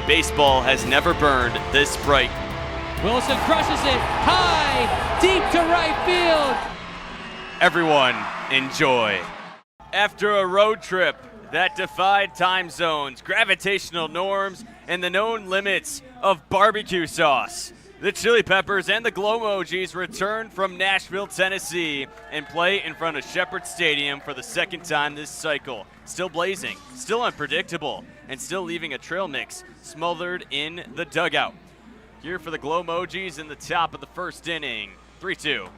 and baseball has never burned this bright. Wilson crushes it high, deep to right field. Everyone, enjoy. After a road trip that defied time zones, gravitational norms, and the known limits of barbecue sauce, the Chili Peppers and the Glow Mojis return from Nashville, Tennessee, and play in front of Shepherd Stadium for the second time this cycle. Still blazing, still unpredictable, and still leaving a trail mix smothered in the dugout. Here for the Glow Mojis in the top of the first inning, 3-2.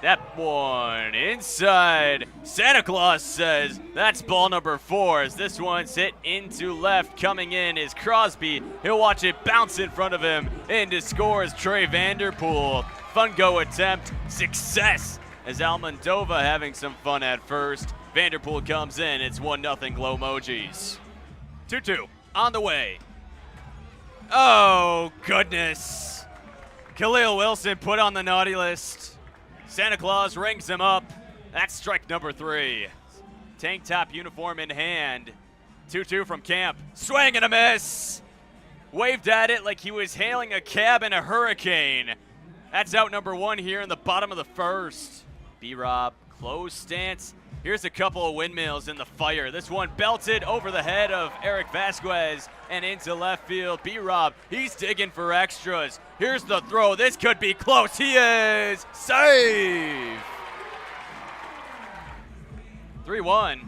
That one inside. Santa Claus says that's ball number 4 as this one's hit into left. Coming in is Crosby. He'll watch it bounce in front of him. In to score is Trey Vanderpool. Fun go attempt. Success as Almondova having some fun at first. Vanderpool comes in. It's 1-0 Glow Mojis. 2-2 on the way. Oh, goodness. Khalil Wilson put on the naughty list. Santa Claus rings him up. That's strike number 3. Tank top uniform in hand. 2-2 from Camp. Swing and a miss. Waved at it like he was hailing a cab in a hurricane. That's out number 1 here in the bottom of the first. B-Rob, close stance. Here's a couple of windmills in the fire. This one belted over the head of Eric Vasquez and into left field. B-Rob, he's digging for extras. Here's the throw. This could be close. He is safe. 3-1.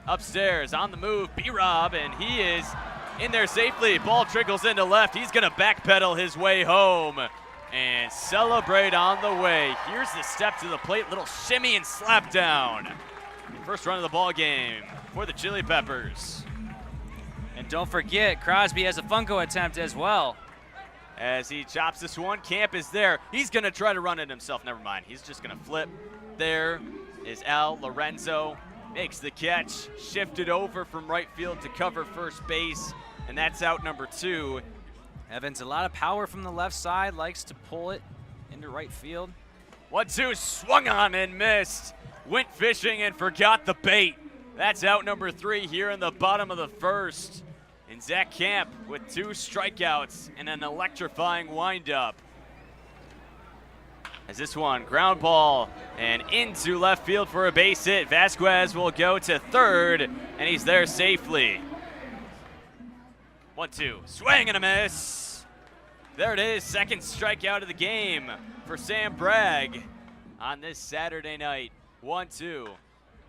Upstairs on the move, B-Rob, and he is in there safely. Ball trickles into left. He's going to backpedal his way home and celebrate on the way. Here's the step to the plate. Little shimmy and slap down. First run of the ball game for the Chili Peppers. And don't forget, Crosby has a Funko attempt as well. As he chops this one, Camp is there. He's going to try to run it himself. Never mind. He's just going to flip. There is Al Lorenzo. Makes the catch. Shifted over from right field to cover first base. And that's out number 2. Evans, a lot of power from the left side. Likes to pull it into right field. 1-2 swung on and missed. Went fishing and forgot the bait. That's out number 3 here in the bottom of the first. And Zach Camp with 2 strikeouts and an electrifying windup. As this one, ground ball and into left field for a base hit. Vasquez will go to third, and he's there safely. 1-2, swing and a miss. There it is, second strikeout of the game for Sam Bragg on this Saturday night. 1-2,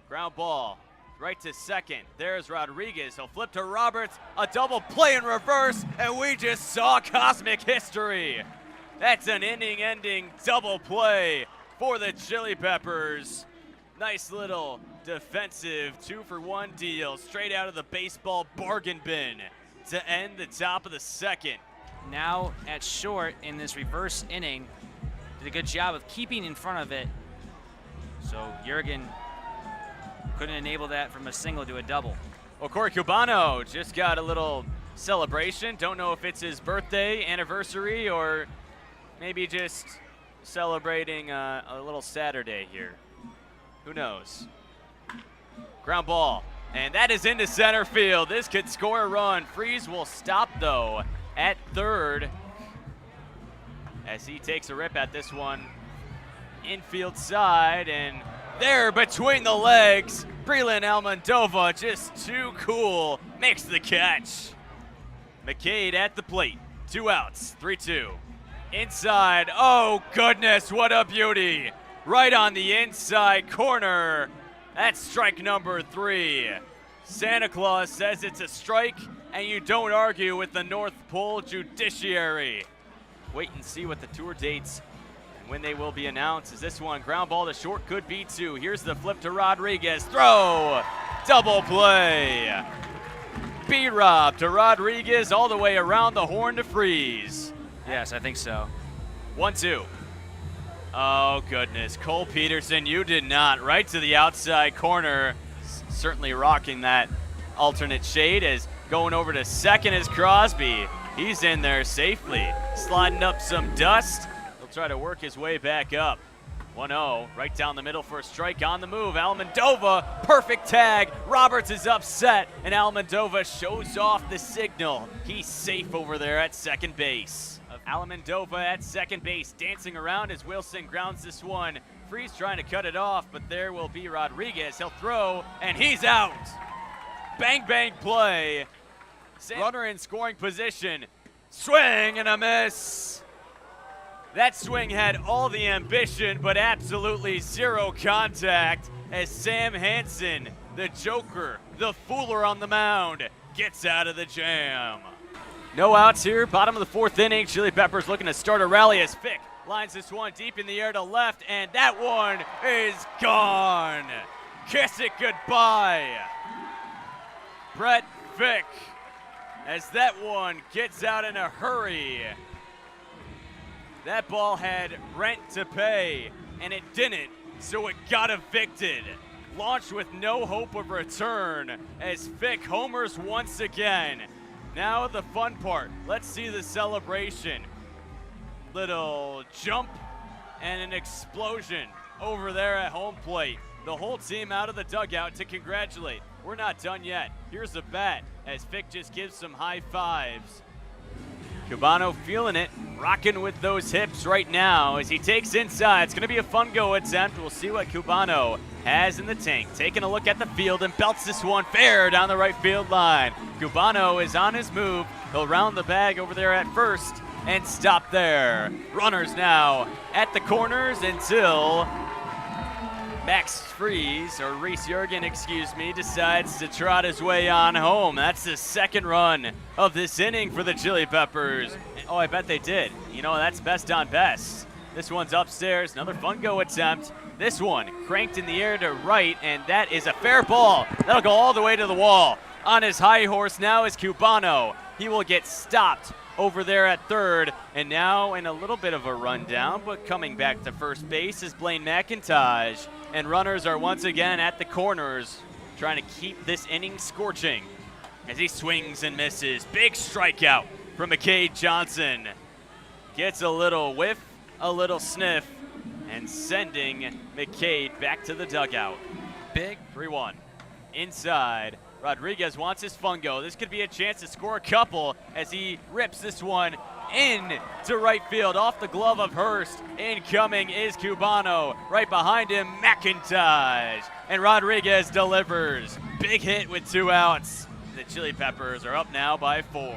ground ball right to second. There's Rodriguez. He'll flip to Roberts. A double play in reverse, and we just saw cosmic history. That's an inning-ending double play for the Chili Peppers. Nice little defensive 2-for-1 deal straight out of the baseball bargain bin to end the top of the second. Now at short in this reverse inning, did a good job of keeping in front of it. So Jurgen couldn't enable that from a single to a double. Well, Corey Cubano just got a little celebration. Don't know if it's his birthday, anniversary, or maybe just celebrating a little Saturday here. Who knows? Ground ball, and that is into center field. This could score a run. Freeze will stop, though, at third as he takes a rip at this one. Infield side, and there between the legs, Breland Almondova, just too cool, makes the catch. McCade at the plate, 2 outs, 3-2. Inside, oh goodness, what a beauty. Right on the inside corner. That's strike number 3. Santa Claus says it's a strike, and you don't argue with the North Pole judiciary. Wait and see what the tour dates and when they will be announced. As this one, ground ball to short, could be 2. Here's the flip to Rodriguez. Throw, double play. B-Rob to Rodriguez all the way around the horn to Freeze. Yes, I think so. 1-2. Oh, goodness. Cole Peterson, you did not. Right to the outside corner. Certainly rocking that alternate shade as going over to second is Crosby. He's in there safely. Sliding up some dust. He'll try to work his way back up. 1-0, right down the middle for a strike on the move. Almendova, perfect tag. Roberts is upset, and Almendova shows off the signal. He's safe over there at second base. Almendova at second base, dancing around as Wilson grounds this one. Freeze trying to cut it off, but there will be Rodriguez. He'll throw, and he's out. Bang, bang play. Runner in scoring position. Swing and a miss. That swing had all the ambition, but absolutely zero contact as Sam Hansen, the Joker, the fooler on the mound, gets out of the jam. No outs here, bottom of the fourth inning. Chili Peppers looking to start a rally as Fick lines this one deep in the air to left, and that one is gone. Kiss it goodbye. Brett Fick, as that one gets out in a hurry. That ball had rent to pay, and it didn't, so it got evicted. Launched with no hope of return as Fick homers once again. Now the fun part. Let's see the celebration. Little jump and an explosion over there at home plate. The whole team out of the dugout to congratulate. We're not done yet. Here's the bat as Fick just gives some high fives. Cubano feeling it, rocking with those hips right now as he takes inside. It's going to be a fun go attempt. We'll see what Cubano has in the tank. Taking a look at the field and belts this one fair down the right field line. Cubano is on his move. He'll round the bag over there at first and stop there. Runners now at the corners until Max Freeze, or Reese Jurgen, excuse me, decides to trot his way on home. That's the second run of this inning for the Chili Peppers. Oh, I bet they did. You know, that's best on best. This one's upstairs, another fun go attempt. This one cranked in the air to right, and that is a fair ball. That'll go all the way to the wall. On his high horse now is Cubano. He will get stopped over there at third, and now in a little bit of a rundown, but coming back to first base is Blaine McIntosh. And runners are once again at the corners, trying to keep this inning scorching as he swings and misses. Big strikeout from McCade Johnson. Gets a little whiff, a little sniff, and sending McCade back to the dugout. Big 3-1. Inside, Rodriguez wants his fungo. This could be a chance to score a couple as he rips this one in to right field off the glove of Hurst. Incoming is Cubano. Right behind him, McIntosh. And Rodriguez delivers. Big hit with 2 outs. The Chili Peppers are up now by 4.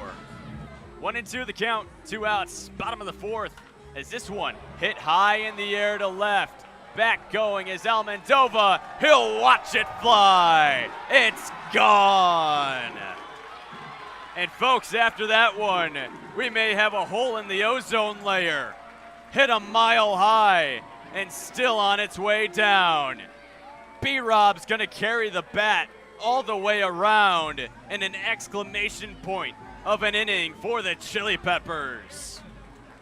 1-2 the count, 2 outs. Bottom of the fourth as this one hit high in the air to left. Back going is Almendova. He'll watch it fly. It's gone. And folks, after that one, we may have a hole in the ozone layer. Hit a mile high and still on its way down. B-Rob's gonna carry the bat all the way around, and an exclamation point of an inning for the Chili Peppers.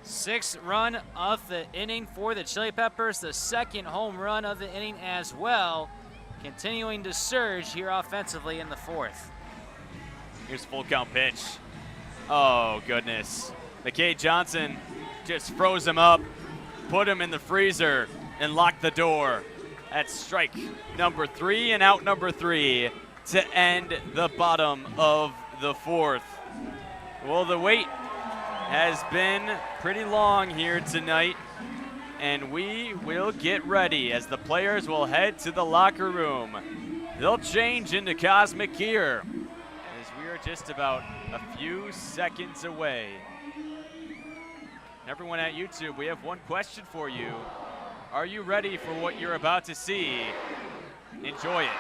6th run of the inning for the Chili Peppers, the second home run of the inning as well, continuing to surge here offensively in the fourth. Here's full count pitch. Oh, goodness. McCade Johnson just froze him up, put him in the freezer, and locked the door. That's strike number 3 and out number 3 to end the bottom of the fourth. Well, the wait has been pretty long here tonight, and we will get ready as the players will head to the locker room. They'll change into Cosmic gear, we're just about a few seconds away. And everyone at YouTube, we have one question for you. Are you ready for what you're about to see? Enjoy it.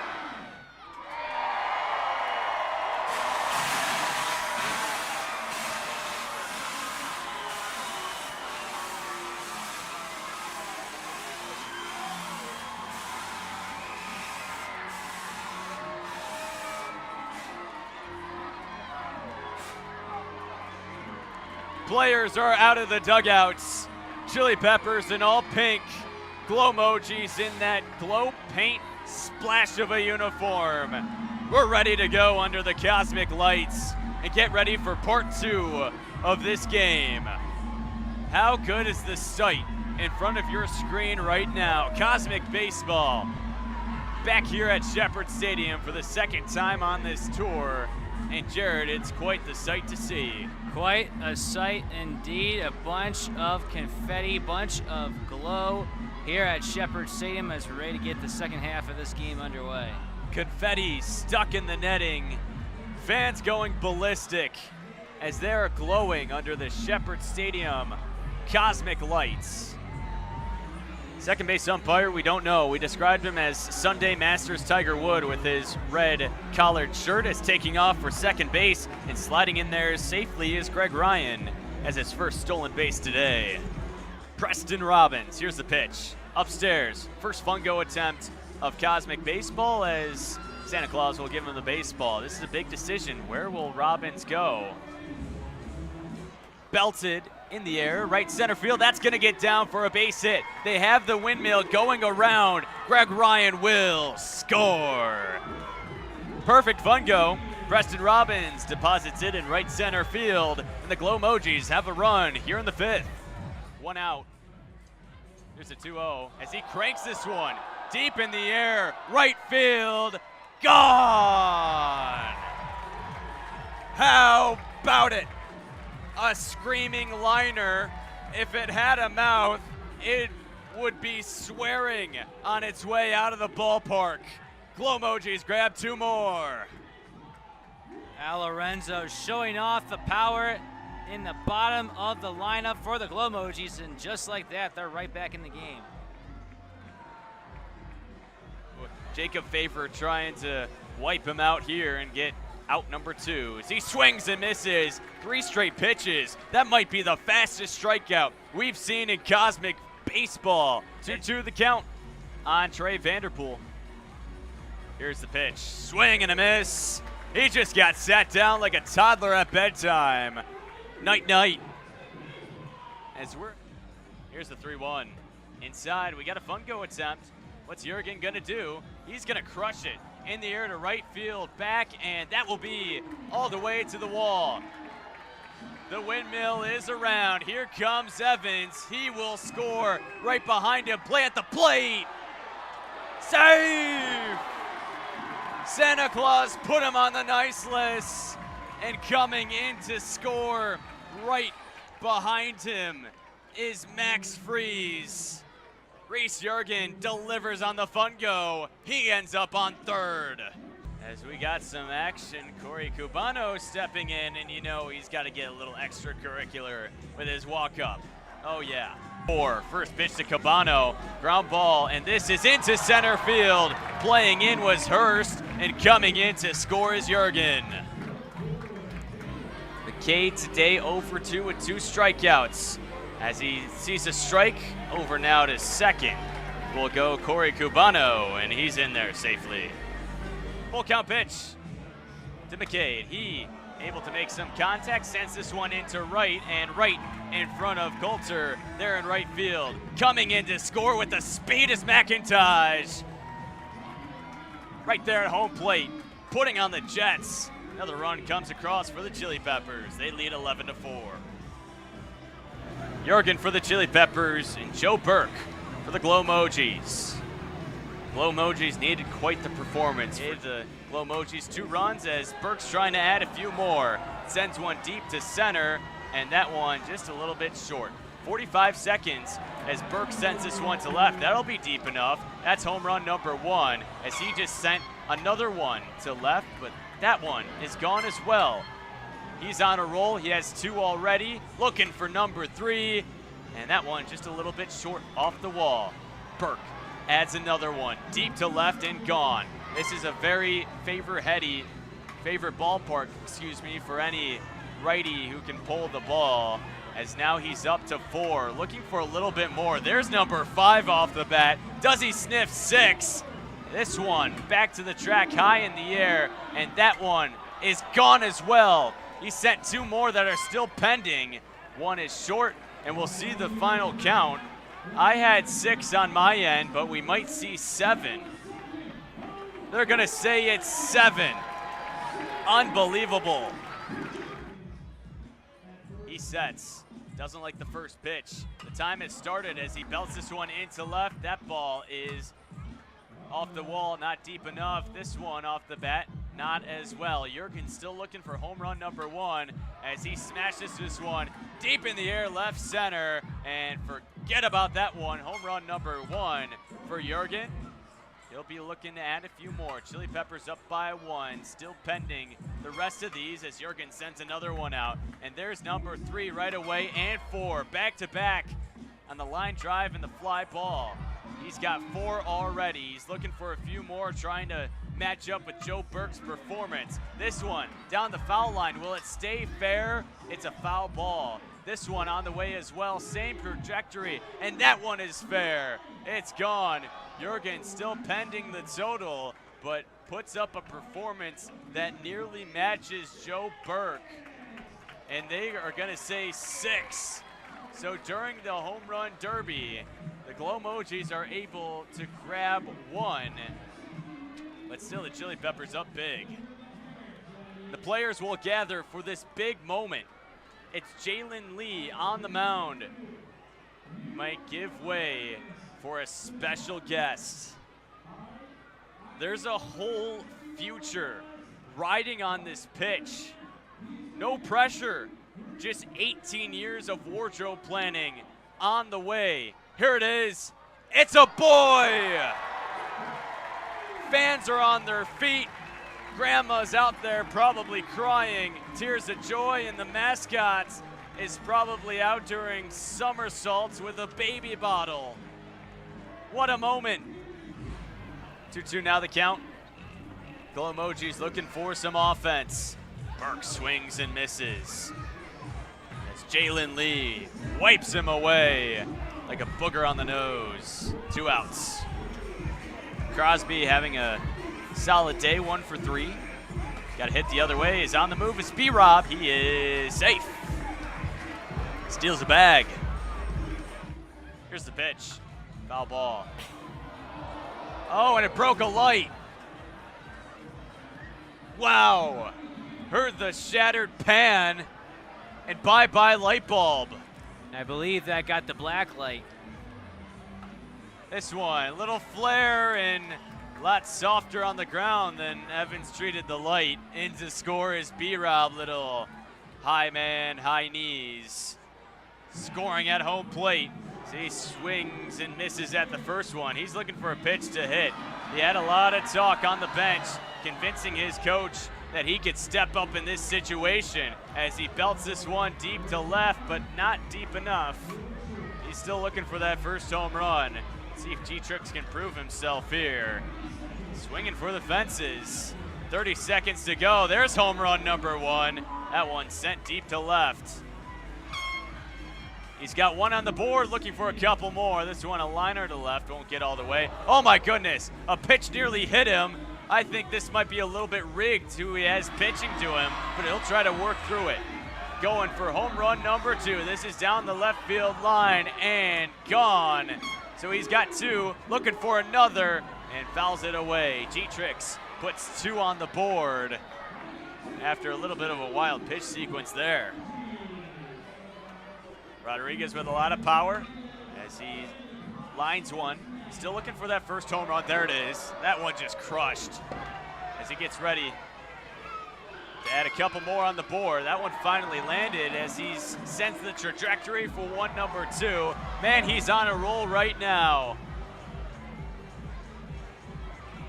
Players are out of the dugouts. Chili Peppers in all pink. Glow Mojis in that glow paint splash of a uniform. We're ready to go under the cosmic lights and get ready for part 2 of this game. How good is the sight in front of your screen right now. Cosmic Baseball back here at Shepherd Stadium for the second time on this tour. And Jared, it's quite the sight to see. Quite a sight indeed. A bunch of confetti, bunch of glow here at Shepherd Stadium as we're ready to get the second half of this game underway. Confetti stuck in the netting. Fans going ballistic as they're glowing under the Shepherd Stadium cosmic lights. Second base umpire, we don't know. We described him as Sunday Masters Tiger Wood with his red collared shirt, as taking off for second base, and sliding in there safely is Greg Ryan as his first stolen base today. Preston Robbins, here's the pitch. Upstairs, first fungo attempt of Cosmic Baseball as Santa Claus will give him the baseball. This is a big decision. Where will Robbins go? Belted in the air, right center field. That's going to get down for a base hit. They have the windmill going around. Greg Ryan will score. Perfect fungo. Preston Robbins deposits it in right center field, and the Glow Mojis have a run here in the fifth. One out. Here's a 2-0 as he cranks this one deep in the air, right field, gone. How about it? A screaming liner. If it had a mouth, it would be swearing on its way out of the ballpark. Glow Mojis grab two more. Al Lorenzo showing off the power in the bottom of the lineup for the Glow Mojis, and just like that, they're right back in the game. Jacob Favor trying to wipe him out here and get out number two as he swings and misses. 3 straight pitches. That might be the fastest strikeout we've seen in Cosmic Baseball. 2-2 the count on Trey Vanderpool. Here's the pitch. Swing and a miss. He just got sat down like a toddler at bedtime. Night, night. Here's the 3-1. Inside, we got a fungo attempt. What's Jurgen gonna do? He's gonna crush it in the air to right field, back, and that will be all the way to the wall. The windmill is around. Here comes Evans. He will score right behind him. Play at the plate. Save! Santa Claus put him on the nice list, and coming in to score right behind him is Max Freeze. Reese Jurgen delivers on the fungo. He ends up on third. As we got some action, Corey Cubano stepping in, and you know he's got to get a little extracurricular with his walk-up. Oh yeah. First pitch to Cubano, ground ball, and this is into center field. Playing in was Hurst, and coming in to score is Jurgen. The K today 0 for 2 with 2 strikeouts. As he sees a strike, over now to second will go Corey Cubano, and he's in there safely. Full count pitch to McCade. He able to make some contact, sends this one into right, and right in front of Coulter there in right field. Coming in to score with the speed is McIntosh. Right there at home plate, putting on the Jets. Another run comes across for the Chili Peppers. They lead 11-4. Jurgen for the Chili Peppers and Joe Burke for the Glow Mojis. Glow Mojis needed quite the performance. Gave the Glow Mojis 2 runs as Burke's trying to add a few more. Sends one deep to center, and that one just a little bit short. 45 seconds as Burke sends this one to left. That'll be deep enough. That's home run number 1 as he just sent another one to left, but that one is gone as well. He's on a roll. He has 2 already. Looking for number 3. And that one just a little bit short off the wall. Burke adds another one. Deep to left and gone. This is a very favorite ballpark, for any righty who can pull the ball. As now he's up to 4. Looking for a little bit more. There's number 5 off the bat. Does he sniff 6? This one back to the track high in the air. And that one is gone as well. He sent 2 more that are still pending. One is short, and we'll see the final count. I had 6 on my end, but we might see 7. They're gonna say it's 7. Unbelievable. He sets Doesn't like the first pitch. The time has started as he belts this one into left. That ball is off the wall, not deep enough. This one off the bat, not as well. Jurgen still looking for home run number 1 as he smashes this one deep in the air, left center, and forget about that one. Home run number 1 for Jurgen. He'll be looking to add a few more. Chili Peppers up by 1, still pending the rest of these as Jurgen sends another one out. And there's number 3 right away, and 4 back-to-back on the line drive and the fly ball. He's got 4 already. He's looking for a few more, trying to match up with Joe Burke's performance. This one down the foul line. Will it stay fair? It's a foul ball. This one on the way as well, same trajectory, and that one is fair. It's gone. Jurgen still pending the total, but puts up a performance that nearly matches Joe Burke. And they are gonna say 6. So during the home run derby, the Glow Mojis are able to grab 1, but still the Chili Peppers up big. The players will gather for this big moment. It's Jalen Lee on the mound. Might give way for a special guest. There's a whole future riding on this pitch. No pressure, just 18 years of wardrobe planning on the way. Here it is, it's a boy! Fans are on their feet. Grandma's out there probably crying, tears of joy, and the mascot is probably out doing somersaults with a baby bottle. What a moment. 2-2 now the count. Glow Mojis looking for some offense. Burke swings and misses. As Jalen Lee wipes him away like a booger on the nose. 2 outs. Crosby having a solid day, 1 for 3. Got to hit the other way. Is on the move. It's B-Rob. He is safe. Steals the bag. Here's the pitch. Foul ball. Oh, and it broke a light. Wow. Heard the shattered pan, and bye-bye light bulb. I believe that got the black light. This one, little flare and a lot softer on the ground than Evans treated the light. In to score is B-Rob, little high man, high knees. Scoring at home plate. So he swings and misses at the first one. He's looking for a pitch to hit. He had a lot of talk on the bench, convincing his coach that he could step up in this situation as he belts this one deep to left, but not deep enough. He's still looking for that first home run. See if G-Trix can prove himself here. Swinging for the fences. 30 seconds to go. There's home run number 1. That one sent deep to left. He's got 1 on the board, looking for a couple more. This one a liner to left, won't get all the way. Oh my goodness, a pitch nearly hit him. I think this might be a little bit rigged who he has pitching to him, but he'll try to work through it. Going for home run number 2. This is down the left field line and gone. So he's got 2, looking for another, and fouls it away. G-Trix puts 2 on the board after a little bit of a wild pitch sequence there. Rodriguez with a lot of power as he lines one. Still looking for that first home run. There it is. That one just crushed as he gets ready to add a couple more on the board. That one finally landed as he sends the trajectory for one number 2. Man, he's on a roll right now.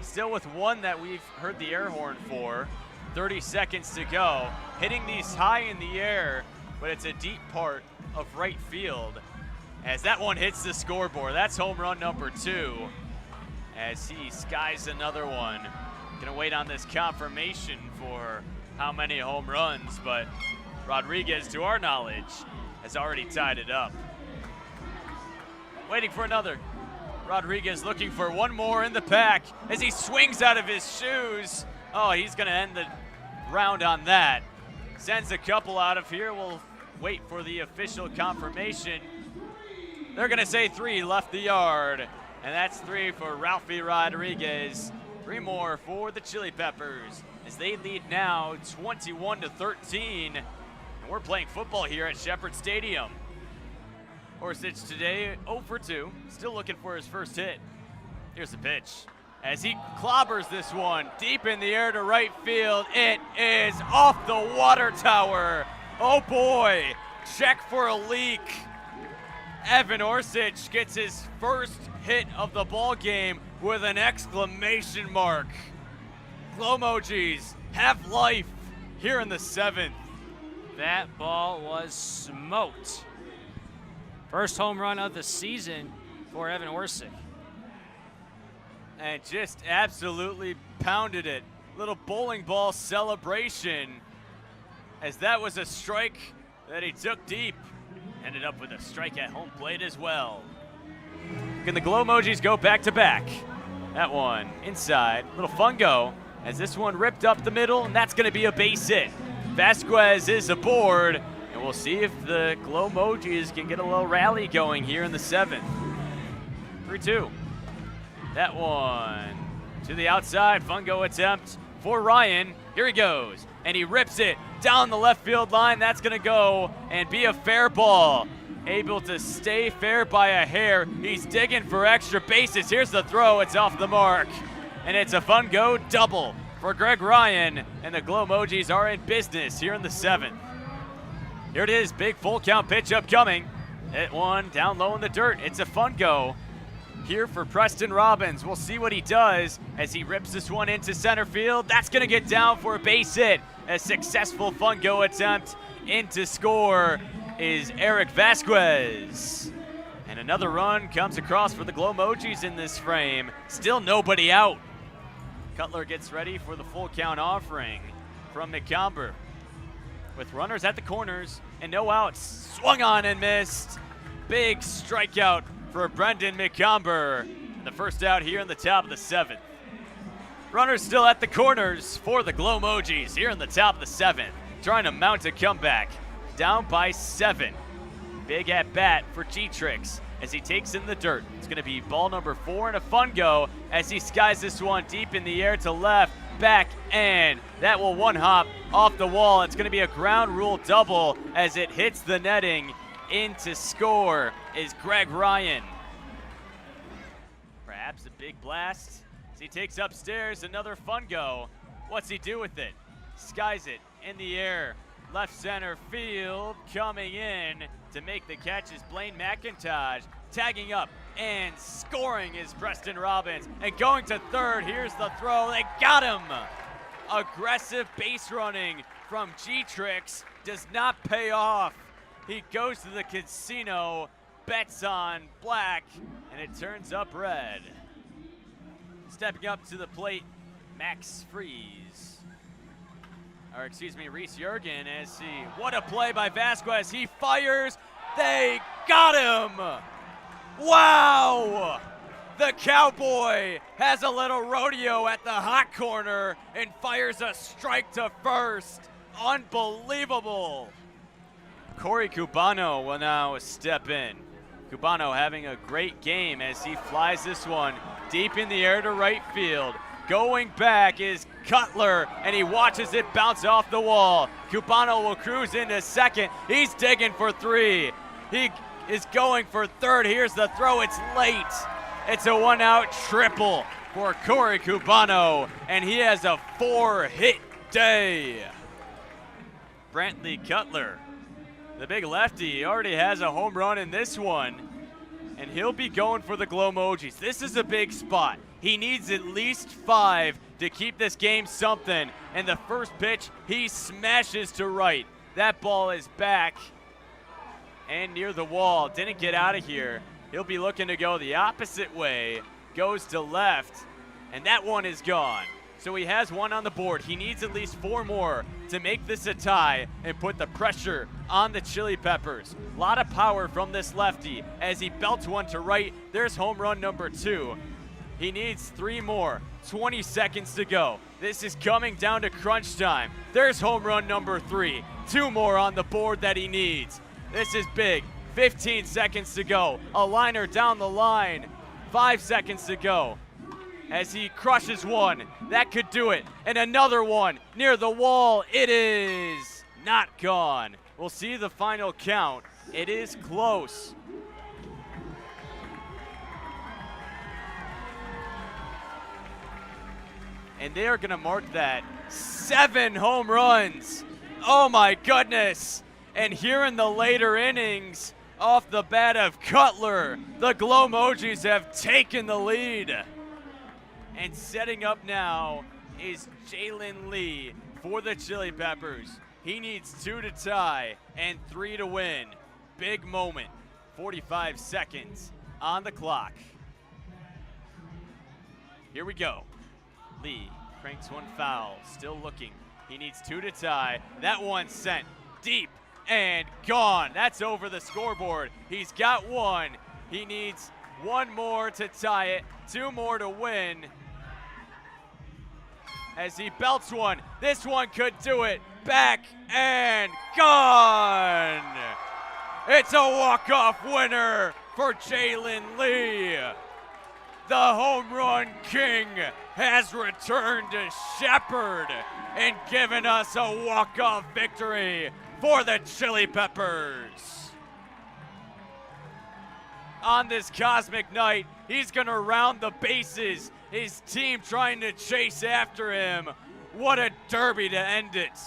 Still with one that we've heard the air horn for. 30 seconds to go. Hitting these high in the air, but it's a deep part of right field as that one hits the scoreboard. That's home run number 2 as he skies another one. Gonna wait on this confirmation for how many home runs, but Rodriguez, to our knowledge, has already tied it up. Waiting for another. Rodriguez looking for one more in the pack as he swings out of his shoes. Oh, he's gonna end the round on that. Sends a couple out of here. We'll wait for the official confirmation. They're gonna say 3 left the yard, and that's 3 for Ralphie Rodriguez. 3 more for the Chili Peppers as they lead now 21-13. And we're playing football here at Shepherd Stadium. Orsic today 0 for 2, still looking for his first hit. Here's the pitch. As he clobbers this one deep in the air to right field, it is off the water tower. Oh boy, check for a leak. Evan Orsic gets his first hit of the ball game with an exclamation mark. Glow Mojis have life here in the 7th. That ball was smoked. First home run of the season for Evan Orsic. And just absolutely pounded it. Little bowling ball celebration, as that was a strike that he took deep. Ended up with a strike at home plate as well. Can the Glow Mojis go back to back? That one inside, little fungo, as this one ripped up the middle, and that's gonna be a base hit. Vasquez is aboard, and we'll see if the Glow Mojis can get a little rally going here in the 7th. 3-2. That one to the outside, fungo attempt for Ryan. Here he goes, and he rips it down the left field line. That's gonna go and be a fair ball. Able to stay fair by a hair. He's digging for extra bases. Here's the throw, it's off the mark. And it's a fungo double for Greg Ryan, and the Glow Mojis are in business here in the 7th. Here it is, big full count pitch upcoming. Hit one down low in the dirt, it's a fungo. Here for Preston Robbins. We'll see what he does as he rips this one into center field. That's gonna get down for a base hit. A successful fungo attempt into score is Eric Vasquez. And another run comes across for the Glow Mojis in this frame. Still nobody out. Cutler gets ready for the full count offering from McComber. With runners at the corners and no outs, swung on and missed. Big strikeout for Brendan McComber. The first out here in the top of the 7th. Runners still at the corners for the Glow Mojis here in the top of the 7th. Trying to mount a comeback. Down by 7. Big at bat for G-Trix as he takes in the dirt. It's going to be ball number 4 and a fungo as he skies this one deep in the air to left, back, and that will one hop off the wall. It's going to be a ground rule double as it hits the netting. In to score is Greg Ryan. Perhaps a big blast as he takes upstairs another fungo. What's he do with it? Skies it in the air. Left center field coming in to make the catch is Blaine McIntosh. Tagging up and scoring is Preston Robbins. And going to third, here's the throw. They got him! Aggressive base running from G-Trix does not pay off. He goes to the casino, bets on black, and it turns up red. Stepping up to the plate, Max Freeze. Or excuse me, Reese Jurgen as he, what a play by Vasquez. He fires, they got him! Wow! The Cowboy has a little rodeo at the hot corner and fires a strike to first. Unbelievable. Corey Cubano will now step in. Cubano having a great game as he flies this one deep in the air to right field. Going back is Cutler, and he watches it bounce off the wall. Cubano will cruise into second. He's digging for 3. He is going for third. Here's the throw. It's late. It's a 1-out triple for Corey Cubano, and he has a 4-hit day. Brantley Cutler, the big lefty, already has a home run in this one, and he'll be going for the Glow Mojis. This is a big spot. He needs at least 5 to keep this game something, and the first pitch, he smashes to right. That ball is back and near the wall. Didn't get out of here. He'll be looking to go the opposite way, goes to left, and that one is gone. So he has 1 on the board. He needs at least 4 more to make this a tie and put the pressure on the Chili Peppers. A lot of power from this lefty as he belts one to right. There's home run number 2. He needs 3 more. 20 seconds to go. This is coming down to crunch time. There's home run number 3. 2 more on the board that he needs. This is big. 15 seconds to go. A liner down the line. 5 seconds to go. As he crushes one, that could do it. And another one near the wall. It is not gone. We'll see the final count. It is close. and they are going to mark that 7 home runs. Oh my goodness. And here in the later innings, off the bat of Cutler, the Glow Mojis have taken the lead. And setting up now is Jalen Lee for the Chili Peppers. He needs 2 to tie and 3 to win. Big moment. 45 seconds on the clock. Here we go. Lee cranks one foul, still looking. He needs 2 to tie. That one sent deep and gone. That's over the scoreboard. He's got 1. He needs 1 more to tie it, 2 more to win. As he belts one, this one could do it. Back and gone. It's a walk-off winner for Jalen Lee. The home run king has returned to Shepherd and given us a walk-off victory for the Chili Peppers. On this cosmic night, he's gonna round the bases, his team trying to chase after him. What a derby to end it.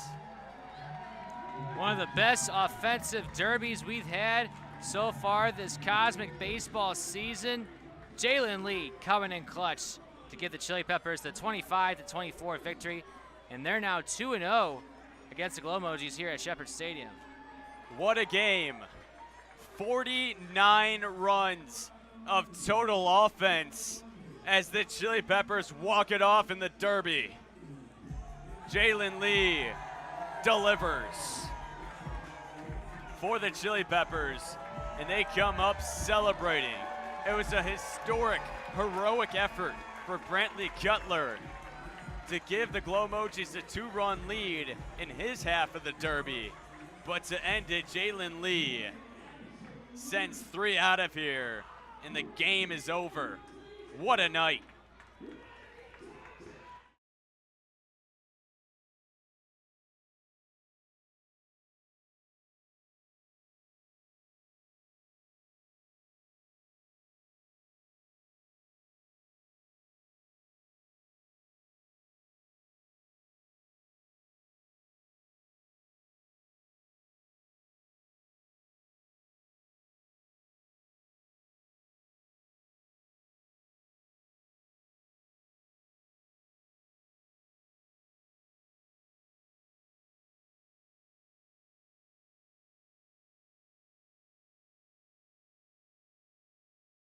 One of the best offensive derbies we've had so far this Cosmic Baseball season. Jalen Lee coming in clutch to give the Chili Peppers the 25-24 victory, and they're now 2-0 against the Glow Mojis here at Shepherd Stadium. What a game. 49 runs of total offense as the Chili Peppers walk it off in the derby. Jalen Lee delivers for the Chili Peppers, and they come up celebrating. It was a historic, heroic effort for Brantley Cutler to give the Glow Mojis a 2-run lead in his half of the derby. But to end it, Jalen Lee sends 3 out of here, and the game is over. What a night.